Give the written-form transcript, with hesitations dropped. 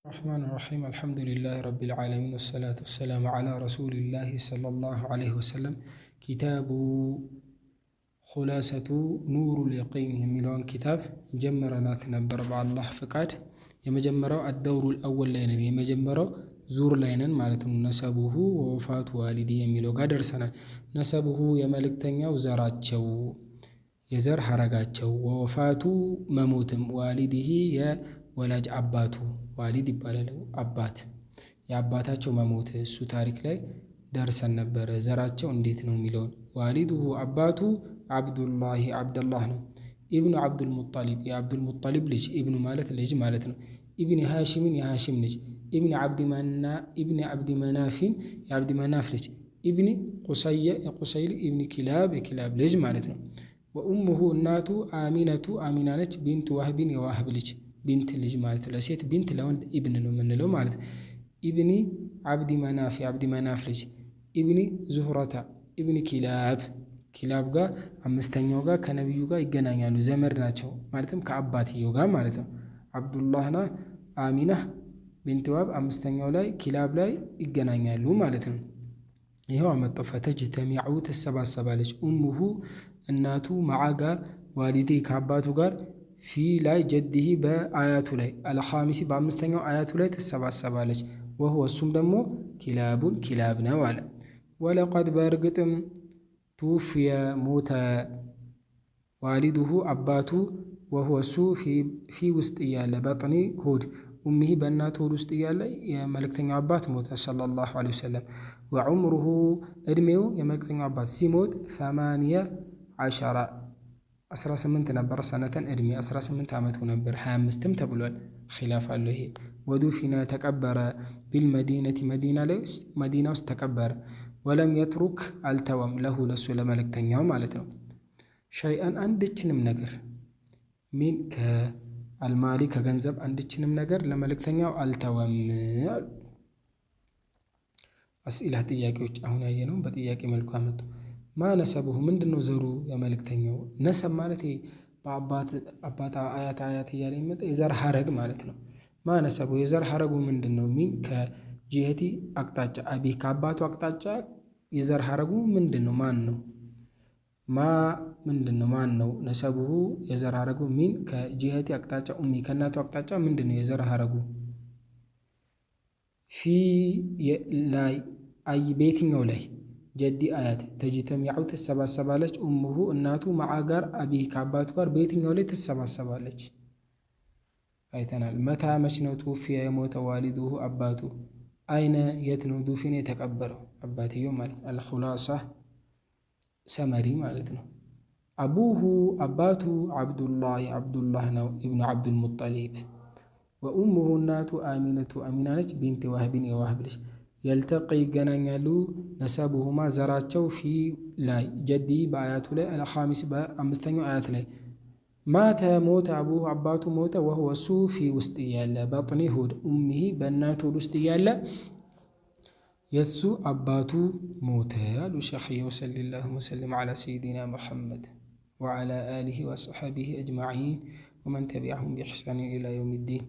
الرحمن الرحيم الحمد لله رب العالمين والصلاة والسلام على رسول الله صلى الله عليه وسلم كتاب خلاصة نور اليقين የሚለውን ኪታብ ጀምረናት ነበር በአላህ ፍቃድ የመጀመሪያው الدور الأول ላይ ነን የመጀመሪያው ዙር ላይ ነን ማለት ነው ነሰቡሁ ወወፋቱ ዋሊዲ የሚለው ጋር ደርሰናል ነሰቡሁ የመልእክተኛው ዘራቸው የዘር ሐረጋቸው ወወፋቱ መሞትም ዋሊዲሂ የወላጅ አባቱ ዋሊድ ይባላል አባት የአባታቸው መሞት እሱ ታሪክ ላይ ደርሰን ነበር ዘራቸው እንዴት ነው የሚለውን ዋሊዱሁ አባቱ አብዱላህ ነው ኢብኑ አብዱል ሙጣሊብ የአብዱል ሙጣሊብ ልጅ ኢብኑ ማለት ልጅ ማለት ነው ኢብኑ ሃሺምን የሃሺም ልጅ ኢብኑ አብዲ መናፊን የአብዲ መናፍ ልጅ ኢብኑ ቁሰይል ኢብኑ ኪላብ የኪላብ ልጅ ማለት ነው ወኡሙሁ እናቱ አሚና ነች ቢንቱ ዋህቢን የዋህብ ልጅ ቢንት ልጅ ማለት ለሴት ቢንት ለወንድ ኢብን ነው የምንለው ማለት ኢብኒ አብዲ መናፍ የአብዲ መናፍ ልጅ ኢብኒ ዙህረታ ኢብኒ ኪላብ ጋር አምስተኛው ጋር ከነብዩ ጋር ይገናኛሉ ዘመድ ናቸው ማለትም ከአባትየው ጋር ማለት ነው አብዱላህና አሚና ቢንት ዋብ አምስተኛው ላይ ኪላብ ላይ ይገናኛሉ ማለት ነው ይሄው አመጣው ፈተጅተሚዑ ተሰባሰባለች ኡሙሁ እናቱ መዓ ጋር ዋሊዲ ከአባቱ ጋር ፊ ላይ ጀዲሂ በአያቱ ላይ አልኻሚሲ በአምስተኛው አያቱ ላይ ተሰባሰባለች ወህወ እሱም ደግሞ ኪላብ ነው አለ ወለቀድ በእርግጥም ቱፍየ ሞተ ዋሊዱሁ አባቱ ወህወ እሱ ፊ ውስጥ እያለ በጥኒ ሆድ ኡሚሂ በእናቱ ሆድ ውስጥ እያለ የመልእክተኛው አባት ሞተ ሰለላሁ ዐለይሂ ወሰለም ወዑምሩሁ እድሜው የመልእክተኛው አባት ሲሞት 18 ነበር ሰነተን እድሜ 18 ዓመቱ ነበር 25ም ተብሏል ኺላፍ አለው ይሄ ወዱፊና ተቀበረ ቢልመዲነቲ መዲና ውስጥ ተቀበረ ወለም የትሩክ አልተወም ለሱ ለመልእክተኛው ማለት ነው ሸይአን አንድችንም ነገር ሚን ከአልማሊ ከገንዘብ አንድችንም ነገር ለመልእክተኛው አልተወም አስኢላ ጥያቄዎች አሁን ያየነው በጥያቄ መልኩ አመጡ ማነሰቡሁ ምንድነው ዘሩ የመልእክተኛው ነሰብ ማለት በአባት አያት እያለ ይመጣ የዘር ሐረግ ማለት ነው ማነሰቡ የዘር ሐረጉ ምንድነው ሚን ከጂህቲ አቅጣጫ አቢ ከአባቱ አቅጣጫ የዘር ሐረጉ ምንድነው ማን ነው ነሰቡሁ የዘር ሐረጉ ሚን ከጂህቲ አቅጣጫ ኡሚ ከእናቱ አቅጣጫ ምንድነው የዘር ሐረጉ ፊ ላይ አይ በየትኛው ላይ ጀዲ አያት ተጅተሚዑ ተሰባሰባለች ኡሙሁ እናቱ መዓ ጋር አቢ ከአባቱ ጋር በየትኛው ላይ ተሰባሰባለች አይተናል መታ መች ነው ቱፊያ የሞተ ዋሊዱሁ አባቱ አይነ የት ነው ዱፊን የተቀበረው አባትየው ማለት አልኹላሳ ሰመሪ ማለት ነው አቡሁ አባቱ አብዱላህ ነው ኢብኑ አብዱል ሙጠሊብ ወኡሙሁ እናቱ አሚና ነች ቢንት ዋህቢን የዋህብ ልጅ የልተቂ ይገናኛሉ ነሰቡሁማ ዘራቸው ፊ ላይ ጀዲ በአያቱ ላይ አልኻሚስ በአምስተኛው አያት ላይ ማተ ሞተ አቡሁ አባቱ ሞተ ወህወ እሱ ፊ ውስጥ እያለ በጥኒ ሆድ ኡሚሂ በእናቱ ሆድ ውስጥ እያለ የሱ አባቱ ሞተ አሉ ሸኽዬ ወሰለላሁ ወሰለም ዐላ ሰይዲና ሙሐመድ ወዐላ አሊሂ ወሰሕቢሂ አጅመዒን ወመን ተቢዐሁም ቢኢሕሳን ኢላ የውም ዲን